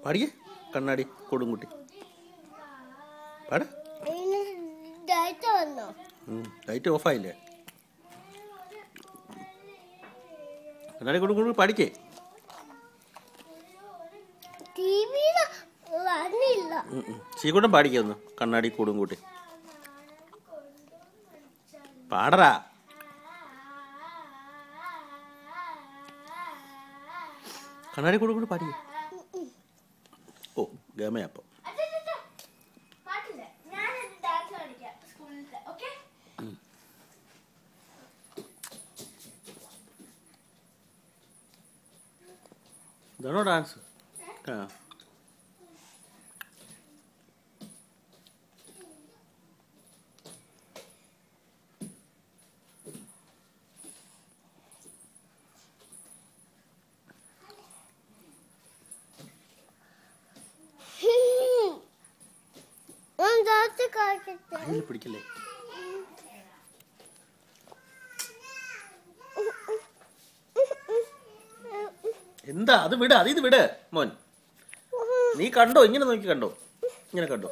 പാടിയേ കണ്ണാടി കൊടുങ്കുട്ടി പാട. ലൈറ്റ് ഓഫായില്ലേ? കണ്ണാടി കൊടുങ്കുട്ടി പാടിക്കേ. ശ്രീകുട്ടൻ പാടിക്കേ ഒന്ന് കണ്ണാടി കൊടുങ്കുട്ടി പാടറാ. കണ്ണാടി കൊടുങ്കുട്ടി പാടിക്കേ. ഓ ഗമയപ്പം ഇതാണോ ഡാൻസ്? ആ പിടിക്കല്ലേ? എന്താ അത് വിട്, ഇത് വിട് മോൻ. നീ കണ്ടോ? ഇങ്ങനെ നോക്കി കണ്ടോ? ഇങ്ങനെ കണ്ടോ?